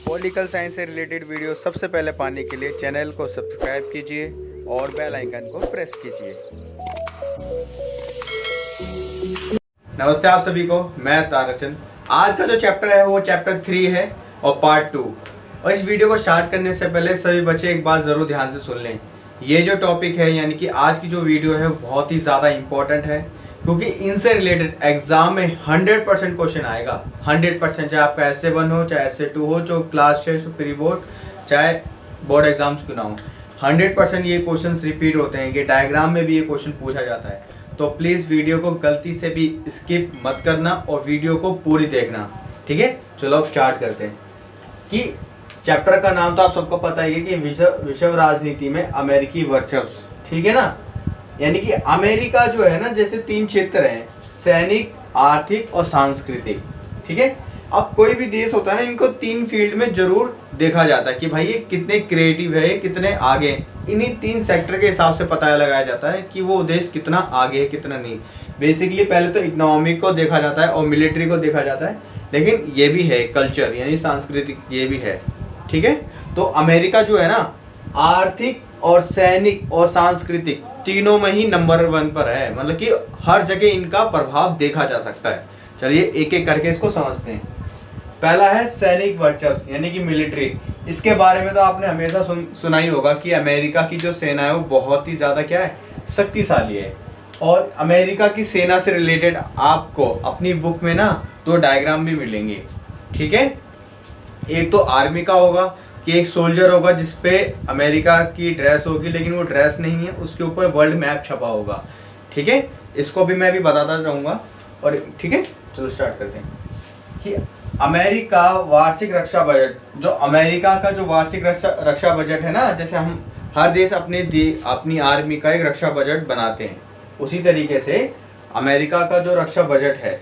Political science से related video सबसे पहले पाने के लिए चैनल को सब्सक्राइब कीजिए और बेल आइकन को प्रेस कीजिए। नमस्ते आप सभी को, मैं तारचंद। आज का जो चैप्टर है वो चैप्टर 3 है और पार्ट 2। और इस वीडियो को स्टार्ट करने से पहले सभी बच्चे एक बात ज़रूर ध्यान से सुन लें। ये जो टॉपिक है यानी कि आज की जो वीडियो है बहुत ही ज़्यादा इम्पोर्टेंट है, क्योंकि इनसे रिलेटेड एग्जाम में 100% क्वेश्चन आएगा। 100%, चाहे आपका SA1 हो, चाहे SA2 हो, जो क्लास टेस्ट, प्री बोर्ड, चाहे बोर्ड एग्जाम्स क्यों ना हो, 100% ये क्वेश्चंस रिपीट होते हैं। ये डायग्राम में भी ये क्वेश्चन पूछा जाता है। तो प्लीज़ वीडियो को गलती से भी स्किप मत करना और वीडियो को पूरी देखना, ठीक है। चलो अब स्टार्ट करते हैं। कि चैप्टर का नाम तो आप सबको पता ही है कि विश्व राजनीति में अमेरिकी वर्चस्व, ठीक है ना। यानी कि अमेरिका जो है ना, जैसे 3 क्षेत्र हैं, सैनिक, आर्थिक और सांस्कृतिक, ठीक है। अब कोई भी देश होता है ना, इनको 3 फील्ड में जरूर देखा जाता है कि भाई ये कितने क्रिएटिव है, कितने आगे हैं। इन्हीं 3 सेक्टर के हिसाब से पता लगाया जाता है कि वो देश कितना आगे है, कितना नहीं। बेसिकली पहले तो इकोनॉमिक को देखा जाता है और मिलिट्री को देखा जाता है, लेकिन ये भी है कल्चर यानी सांस्कृतिक, ये भी है, ठीक है। तो अमेरिका जो है ना, आर्थिक और सैनिक और सांस्कृतिक तीनों में ही नंबर 1 पर है। मतलब कि हर जगह इनका प्रभाव देखा जा सकता है। चलिए एक एक करके इसको समझते हैं। पहला है सैनिक वर्चस्व यानी कि मिलिट्री। इसके बारे में तो आपने हमेशा सुना ही होगा कि अमेरिका की जो सेना है वो बहुत ही ज़्यादा क्या है, शक्तिशाली है। और अमेरिका की सेना से रिलेटेड आपको अपनी बुक में ना 2 डायग्राम भी मिलेंगे, ठीक है। एक तो आर्मी का होगा कि एक सोल्जर होगा जिसपे अमेरिका की ड्रेस होगी, लेकिन वो ड्रेस नहीं है, उसके ऊपर वर्ल्ड मैप छपा होगा, ठीक है। इसको भी मैं भी बताता रहूँगा। और ठीक है, चलो स्टार्ट करते हैं। कि अमेरिका वार्षिक रक्षा बजट, जो अमेरिका का जो वार्षिक रक्षा बजट है ना, जैसे हम हर देश अपनी आर्मी का एक रक्षा बजट बनाते हैं, उसी तरीके से अमेरिका का जो रक्षा बजट है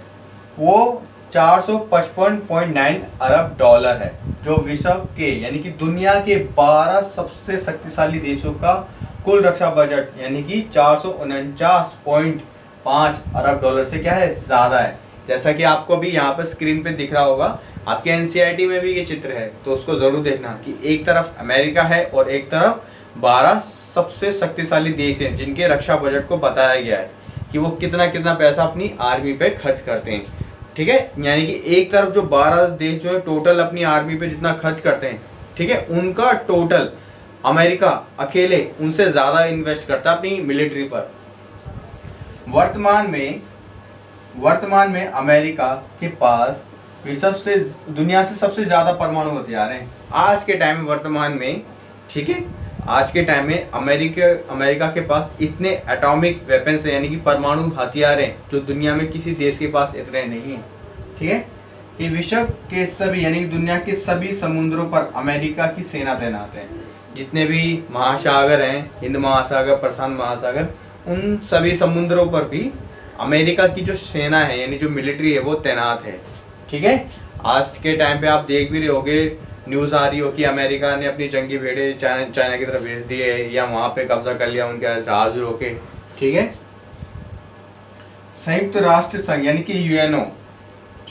वो 455.9 अरब डॉलर है, जो विश्व के यानी कि दुनिया के 12 सबसे शक्तिशाली देशों का कुल रक्षा बजट यानी कि 449.5 अरब डॉलर से क्या है, ज़्यादा है। जैसा कि आपको भी यहाँ पर स्क्रीन पे दिख रहा होगा, आपके NCERT में भी ये चित्र है, तो उसको ज़रूर देखना कि एक तरफ अमेरिका है और एक तरफ 12 सबसे शक्तिशाली देश हैं जिनके रक्षा बजट को बताया गया है कि वो कितना कितना पैसा अपनी आर्मी पे खर्च करते हैं, ठीक है। यानी कि एक तरफ जो 12 देश जो है टोटल अपनी आर्मी पे जितना खर्च करते हैं, ठीक है, उनका टोटल अमेरिका अकेले उनसे ज़्यादा इन्वेस्ट करता है अपनी मिलिट्री पर। वर्तमान में अमेरिका के पास दुनिया से सबसे ज़्यादा परमाणु हथियार हैं आज के टाइम में, वर्तमान में, ठीक है। आज के टाइम में अमेरिका के पास इतने एटॉमिक वेपन्स हैं यानी कि परमाणु हथियार हैं जो दुनिया में किसी देश के पास इतने नहीं हैं, ठीक है। ये विश्व के सभी यानी कि दुनिया के सभी समुद्रों पर अमेरिका की सेना तैनात है। जितने भी महासागर हैं, हिंद महासागर, प्रशांत महासागर, उन सभी समुद्रों पर भी अमेरिका की जो सेना है यानी जो मिलिट्री है वो तैनात है, ठीक है। आज के टाइम पे आप देख भी रहे होगे, न्यूज़ आ रही हो कि अमेरिका ने अपनी जंगी भेड़े चाइना की तरफ भेज दिए या वहाँ पे कब्जा कर लिया उनके जहाज रोके, ठीक है। संयुक्त राष्ट्र संघ यानी कि UNO,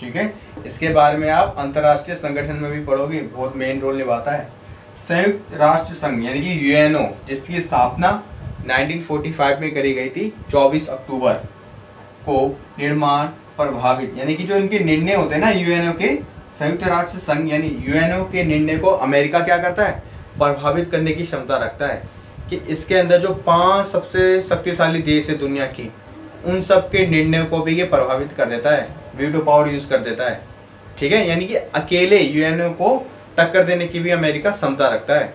ठीक है, इसके बारे में आप अंतर्राष्ट्रीय संगठन में भी पढ़ोगे, बहुत मेन रोल निभाता है। संयुक्त राष्ट्र संघ यानी कि UNO, जिसकी स्थापना 1945 में करी गई थी 24 अक्टूबर को। निर्माण प्रभावित यानी कि जो इनके निर्णय होते हैं ना UNO के, संयुक्त राष्ट्र संघ यानी UNO के निर्णय को अमेरिका क्या करता है, प्रभावित करने की क्षमता रखता है। कि इसके अंदर जो 5 सबसे शक्तिशाली देश है दुनिया की, उन सब के निर्णय को भी ये प्रभावित कर देता है, वीटो पावर यूज कर देता है, ठीक है। यानी कि अकेले UNO को टक्कर देने की भी अमेरिका क्षमता रखता है।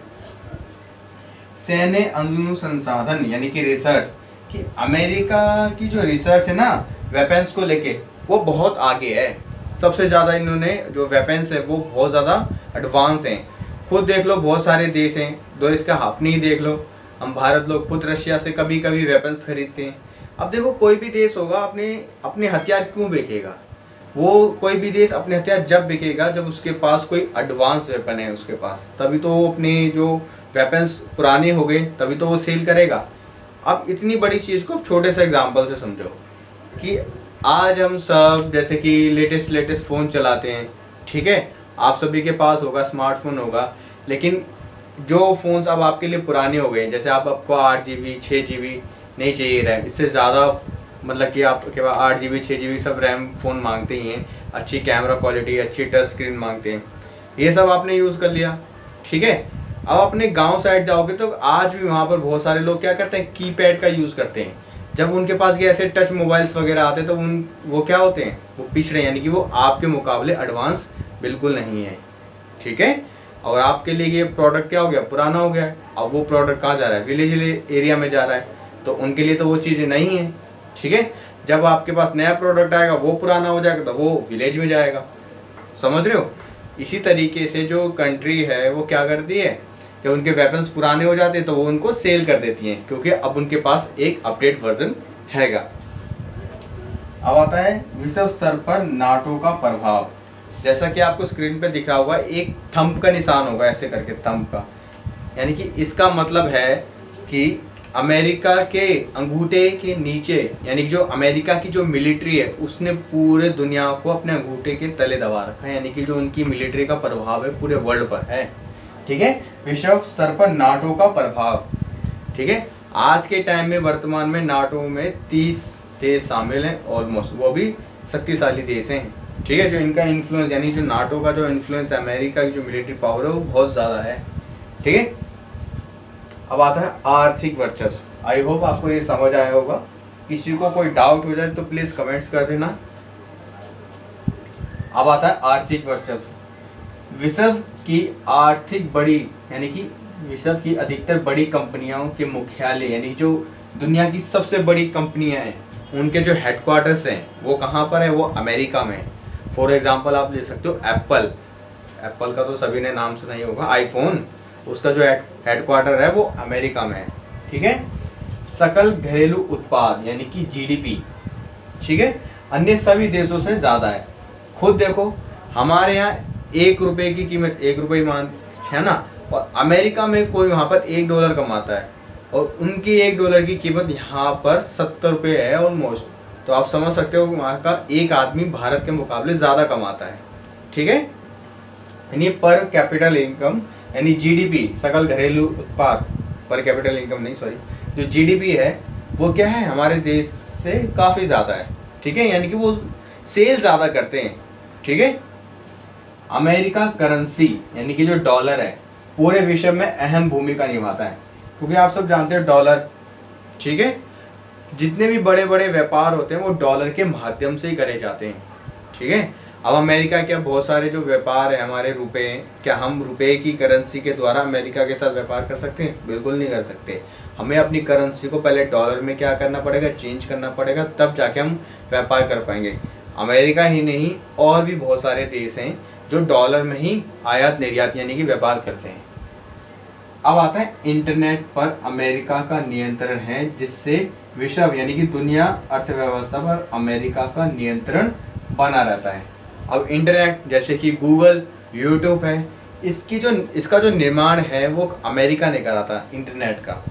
सैन्य अनुसंधान यानी कि रिसर्च, कि अमेरिका की जो रिसर्च है ना वेपन्स को लेके, वो बहुत आगे है। सबसे ज़्यादा इन्होंने जो वेपन्स है वो बहुत ज़्यादा एडवांस हैं। खुद देख लो, बहुत सारे देश हैं, दो इसका अपनी ही देख लो, हम भारत लोग खुद रशिया से कभी कभी वेपन्स खरीदते हैं। अब देखो, कोई भी देश होगा अपने हथियार क्यों बेचेगा, वो कोई भी देश अपने हथियार जब बिकेगा जब उसके पास कोई एडवांस वेपन है उसके पास, तभी तो वो अपने जो वेपन्स पुराने हो गए तभी तो वो सेल करेगा। अब इतनी बड़ी चीज़ को छोटे से एग्जांपल से समझो कि आज हम सब जैसे कि लेटेस्ट फ़ोन चलाते हैं, ठीक है, आप सभी के पास होगा, स्मार्टफोन होगा, लेकिन जो फ़ोन्स अब आपके लिए पुराने हो गए, जैसे आपको 8 GB 6 GB नहीं चाहिए रैम, इससे ज़्यादा मतलब कि आपके पास 8 GB 6 GB सब रैम फ़ोन मांगते ही हैं, अच्छी कैमरा क्वालिटी, अच्छी टच स्क्रीन मांगते हैं, ये सब आपने यूज़ कर लिया, ठीक है। अब अपने गांव साइड जाओगे तो आज भी वहाँ पर बहुत सारे लोग क्या करते हैं, कीपैड का यूज़ करते हैं। जब उनके पास ये ऐसे टच मोबाइल्स वगैरह आते हैं तो वो क्या होते हैं, वो पिछड़े, यानी कि वो आपके मुकाबले एडवांस बिल्कुल नहीं है, ठीक है। और आपके लिए ये प्रोडक्ट क्या हो गया, पुराना हो गया है। अब वो प्रोडक्ट कहाँ जा रहा है, विलेज एरिया में जा रहा है, तो उनके लिए तो वो चीज़ें नहीं है, ठीक है। जब आपके पास नया प्रोडक्ट आएगा वो पुराना हो जाएगा तो वो विलेज में जाएगा, समझ रहे हो। इसी तरीके से जो कंट्री है वो क्या करती है, कि उनके वेपन्स पुराने हो जाते हैं तो वो उनको सेल कर देती हैं, क्योंकि अब उनके पास एक अपडेट वर्जन हैगा। अब आता है विश्व स्तर पर नाटो का प्रभाव। जैसा कि आपको स्क्रीन पे दिख रहा होगा, एक थंब का निशान होगा ऐसे करके, थंब का, यानी कि इसका मतलब है कि अमेरिका के अंगूठे के नीचे, यानी कि जो अमेरिका की जो मिलिट्री है उसने पूरे दुनिया को अपने अंगूठे के तले दबा रखा है, यानी कि जो उनकी मिलिट्री का प्रभाव है पूरे वर्ल्ड पर है, ठीक है। विश्व स्तर पर नाटो का प्रभाव, ठीक है। आज के टाइम में वर्तमान में नाटो में 30 देश शामिल हैं ऑलमोस्ट, वो भी शक्तिशाली देश हैं, ठीक है। जो इनका इन्फ्लुएंस, यानी जो नाटो का जो इन्फ्लुएंस है, अमेरिका की जो मिलिट्री पावर है वो बहुत ज़्यादा है, ठीक है। अब आता है आर्थिक वर्चस्व। आई होप आपको ये समझ आया होगा। किसी को कोई डाउट हो जाए तो प्लीज़ कमेंट्स कर देना। अब आता है आर्थिक वर्चस्व। विश्व की आर्थिक बड़ी, यानी कि विश्व की अधिकतर बड़ी कंपनियों के मुख्यालय, यानी जो दुनिया की सबसे बड़ी कंपनियां हैं उनके जो हेडक्वार्टर्स हैं वो कहाँ पर है, वो अमेरिका में। फॉर एग्जांपल आप ले सकते हो एप्पल का तो सभी ने नाम सुना ही होगा, आईफोन, उसका जो हेडक्वार्टर है वो अमेरिका में है, ठीक है। सकल घरेलू उत्पाद यानी कि जीडीपी, ठीक है, अन्य सभी देशों से ज़्यादा है। खुद देखो, हमारे यहाँ 1 रुपये की कीमत 1 रुपये मान है ना, और अमेरिका में कोई वहाँ पर $1 कमाता है और उनकी $1 की कीमत यहाँ पर 70 रुपये है ऑलमोस्ट। तो आप समझ सकते हो वहाँ का एक आदमी भारत के मुकाबले ज़्यादा कमाता है, ठीक है। यानी पर कैपिटल इनकम, यानी जीडीपी, सकल घरेलू उत्पाद, पर कैपिटल इनकम नहीं सॉरी, जो जीडीपी है वो क्या है, हमारे देश से काफ़ी ज़्यादा है, ठीक है। यानी कि वो सेल ज़्यादा करते हैं, ठीक है। अमेरिका करेंसी यानी कि जो डॉलर है पूरे विश्व में अहम भूमिका निभाता है, क्योंकि आप सब जानते हैं डॉलर, ठीक है, जितने भी बड़े बड़े व्यापार होते हैं वो डॉलर के माध्यम से ही करे जाते हैं, ठीक है। अब अमेरिका के बहुत सारे जो व्यापार है हमारे रुपए, क्या हम रुपए की करेंसी के द्वारा अमेरिका के साथ व्यापार कर सकते हैं? बिल्कुल नहीं कर सकते। हमें अपनी करेंसी को पहले डॉलर में क्या करना पड़ेगा, चेंज करना पड़ेगा, तब जाके हम व्यापार कर पाएंगे। अमेरिका ही नहीं, और भी बहुत सारे देश हैं जो डॉलर में ही आयात निर्यात यानी कि व्यापार करते हैं। अब आता है इंटरनेट पर अमेरिका का नियंत्रण है, जिससे विश्व यानी कि दुनिया अर्थव्यवस्था पर अमेरिका का नियंत्रण बना रहता है। अब इंटरनेट जैसे कि गूगल, यूट्यूब है, इसका जो निर्माण है वो अमेरिका ने करा था इंटरनेट का।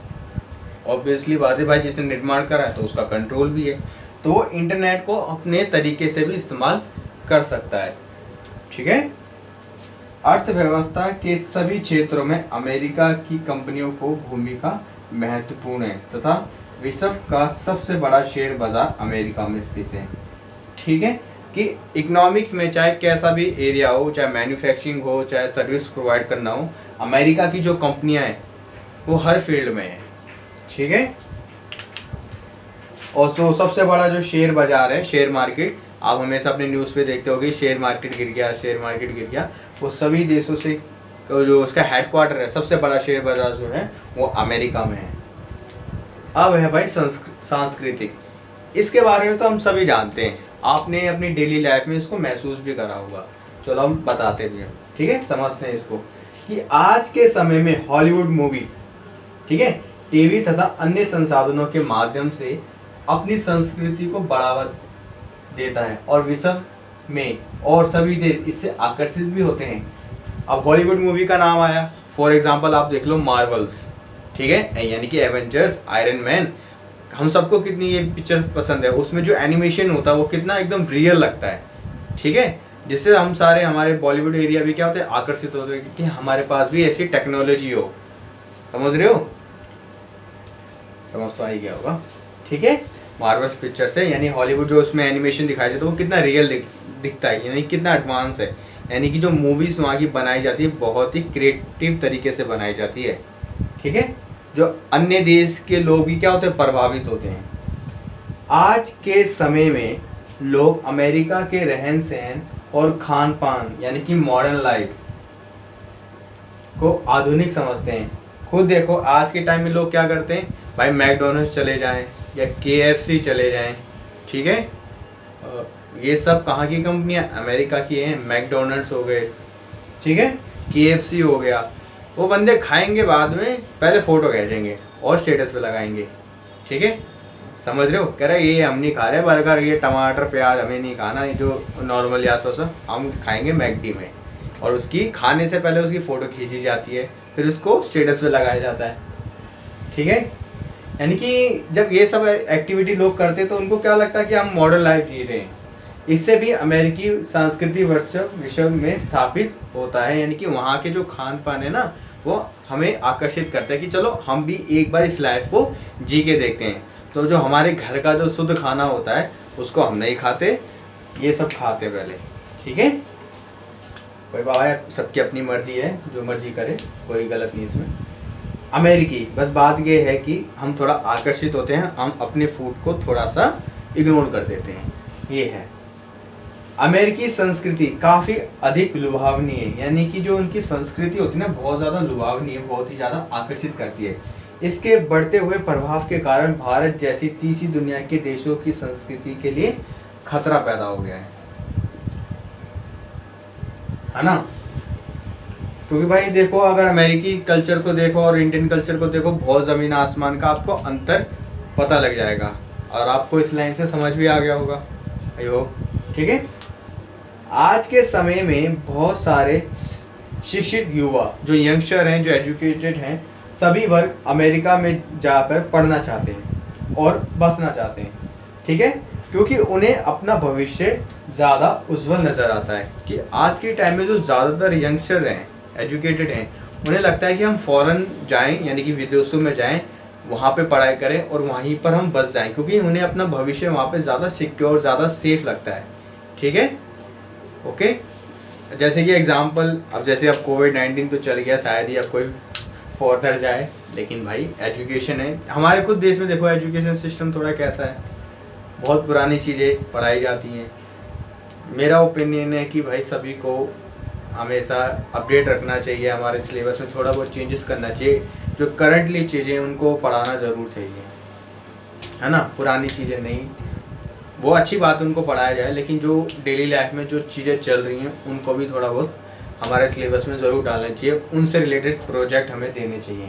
ऑब्वियसली बात है भाई, जिसने निर्माण करा है तो उसका कंट्रोल भी है, तो वो इंटरनेट को अपने तरीके से भी इस्तेमाल कर सकता है, ठीक है। अर्थव्यवस्था के सभी क्षेत्रों में अमेरिका की कंपनियों को भूमिका महत्वपूर्ण है तथा विश्व का सबसे बड़ा शेयर बाजार अमेरिका में स्थित है, ठीक है। कि इकोनॉमिक्स में चाहे कैसा भी एरिया हो, चाहे मैन्युफैक्चरिंग हो, चाहे सर्विस प्रोवाइड करना हो, अमेरिका की जो कंपनियां हैं वो हर फील्ड में है, ठीक है। और तो सबसे बड़ा जो शेयर बाजार है, शेयर मार्केट, आप हमेशा अपने न्यूज़ पे देखते होगे शेयर मार्केट गिर गया, शेयर मार्केट गिर गया, वो सभी देशों से जो उसका हेडक्वार्टर है, सबसे बड़ा शेयर बाजार जो है वो अमेरिका में है। अब है भाई सांस्कृतिक, इसके बारे में तो हम सभी जानते हैं, आपने अपनी डेली लाइफ में इसको महसूस भी करा होगा। चलो हम बताते भी हैं, ठीक है, समझते हैं इसको। कि आज के समय में हॉलीवुड मूवी, ठीक है, टीवी तथा अन्य संसाधनों के माध्यम से अपनी संस्कृति को बढ़ावा देता है और विश्व में और सभी देश इससे आकर्षित भी होते हैं। अब हॉलीवुड मूवी का नाम आया, फॉर एग्जांपल आप देख लो मार्वल्स, ठीक है, यानी कि एवेंजर्स, आयरन मैन, हम सबको कितनी ये पिक्चर पसंद है, उसमें जो एनिमेशन होता है वो कितना एकदम रियल लगता है, ठीक है। जिससे हम सारे हमारे बॉलीवुड एरिया भी क्या होते हैं, आकर्षित होते हैं कि हमारे पास भी ऐसी टेक्नोलॉजी हो। समझ रहे हो? समझ तो आ ही गया होगा, ठीक है। मार्वल्स पिक्चर से यानी हॉलीवुड जो उसमें एनिमेशन दिखाया जाता है वो कितना रियल दिखता है, यानी कितना एडवांस है। यानी कि जो मूवीज़ वहाँ की बनाई जाती है बहुत ही क्रिएटिव तरीके से बनाई जाती है, ठीक है। जो अन्य देश के लोग भी क्या होते हैं, प्रभावित होते हैं। आज के समय में लोग अमेरिका के रहन सहन और खान पान यानी कि मॉडर्न लाइफ को आधुनिक समझते हैं। खुद देखो आज के टाइम में लोग क्या करते हैं भाई, मैकडोनल्ड्स चले जाएं या KFC चले जाएं, ठीक है। ये सब कहाँ की कंपनियां, अमेरिका की हैं। मैकडोनल्ड्स हो गए, ठीक है, KFC हो गया। वो बंदे खाएंगे, बाद में पहले फ़ोटो खींचेंगे और स्टेटस पे लगाएंगे, ठीक है। समझ रहे हो? कह रहे ये हम नहीं खा रहे बर्गर, ये टमाटर प्याज हमें नहीं खाना, ये जो नॉर्मल या सो हम खाएंगे मैकडी में। और उसकी खाने से पहले उसकी फ़ोटो खींची जाती है, फिर उसको स्टेटस पे लगाया जाता है, ठीक है। यानी कि जब ये सब एक्टिविटी लोग करते हैं तो उनको क्या लगता है कि हम मॉडर्न लाइफ जी रहे हैं। इससे भी अमेरिकी संस्कृति विश्व में स्थापित होता है। यानी कि वहाँ के जो खान पान है ना वो हमें आकर्षित करता है कि चलो हम भी एक बार इस लाइफ को जी के देखते हैं। तो जो हमारे घर का जो शुद्ध खाना होता है उसको हम नहीं खाते, ये सब खाते पहले, ठीक है। कोई बाबा सबकी अपनी मर्जी है, जो मर्जी करे, कोई गलत नहीं इसमें। अमेरिकी बस बात ये है कि हम थोड़ा आकर्षित होते हैं, हम अपने फूड को थोड़ा सा इग्नोर कर देते हैं, ये है। अमेरिकी संस्कृति काफ़ी अधिक लुभावनी है। यानी कि जो उनकी संस्कृति होती है ना बहुत ज़्यादा लुभावनी है, बहुत ही ज़्यादा आकर्षित करती है। इसके बढ़ते हुए प्रभाव के कारण भारत जैसी तीसरी दुनिया के देशों की संस्कृति के लिए खतरा पैदा हो गया है ना। क्योंकि भाई देखो, अगर अमेरिकी कल्चर को देखो और इंडियन कल्चर को देखो, बहुत ज़मीन आसमान का आपको अंतर पता लग जाएगा। और आपको इस लाइन से समझ भी आ गया होगा, आई होप, ठीक है। आज के समय में बहुत सारे शिक्षित युवा जो यंगस्टर हैं, जो एजुकेटेड हैं, सभी वर्ग अमेरिका में जाकर पढ़ना चाहते हैं और बसना चाहते हैं, ठीक है। क्योंकि उन्हें अपना भविष्य ज़्यादा उज्जवल नज़र आता है। कि आज के टाइम में जो ज़्यादातर यंगस्टर हैं, एजुकेटेड हैं, उन्हें लगता है कि हम फॉरेन जाएं, यानी कि विदेशों में जाएं, वहाँ पे पढ़ाई करें और वहीं पर हम बस जाएं, क्योंकि उन्हें अपना भविष्य वहाँ पे ज़्यादा सिक्योर, ज़्यादा सेफ लगता है, ठीक है। ओके, जैसे कि एग्जांपल, अब जैसे अब कोविड-19 तो चल गया, शायद ही अब कोई फॉरेनर जाए, लेकिन भाई एजुकेशन है। हमारे खुद देश में देखो एजुकेशन सिस्टम थोड़ा कैसा है, बहुत पुरानी चीज़ें पढ़ाई जाती हैं। मेरा ओपिनियन है कि भाई सभी को हमेशा अपडेट रखना चाहिए, हमारे सिलेबस में थोड़ा बहुत चेंजेस करना चाहिए। जो करंटली चीज़ें उनको पढ़ाना ज़रूर चाहिए, है ना। पुरानी चीज़ें नहीं, वो अच्छी बात उनको पढ़ाया जाए, लेकिन जो डेली लाइफ में जो चीज़ें चल रही हैं उनको भी थोड़ा बहुत हमारे सिलेबस में ज़रूर डालना चाहिए। उनसे रिलेटेड प्रोजेक्ट हमें देने चाहिए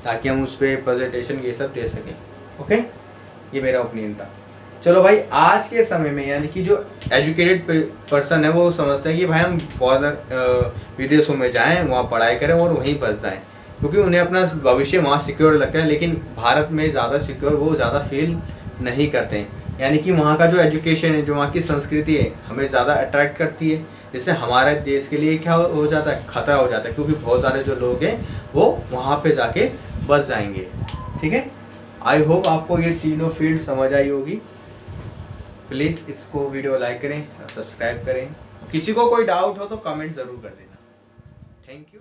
ताकि हम उस पर प्रेजेंटेशन ये सब दे सकें। ओके, ये मेरा ओपिनियन था। चलो भाई, आज के समय में यानी कि जो एजुकेटेड पर्सन है वो समझते हैं कि भाई हम फॉरेनर विदेशों में जाएं, वहाँ पढ़ाई करें और वहीं बस जाएं, क्योंकि उन्हें अपना भविष्य वहाँ सिक्योर लगता है। लेकिन भारत में ज़्यादा सिक्योर वो ज़्यादा फील नहीं करते हैं। यानी कि वहाँ का जो एजुकेशन है, जो वहाँ की संस्कृति है, हमें ज़्यादा अट्रैक्ट करती है, जिससे हमारे देश के लिए क्या हो जाता है, खतरा हो जाता है, क्योंकि बहुत सारे जो लोग हैं वो वहाँ पे जाके बस जाएंगे, ठीक है। आई होप आपको ये तीनों फील्ड समझ आई होगी। प्लीज़ इसको वीडियो लाइक करें और सब्सक्राइब करें। किसी को कोई डाउट हो तो कमेंट ज़रूर कर देना। Thank you.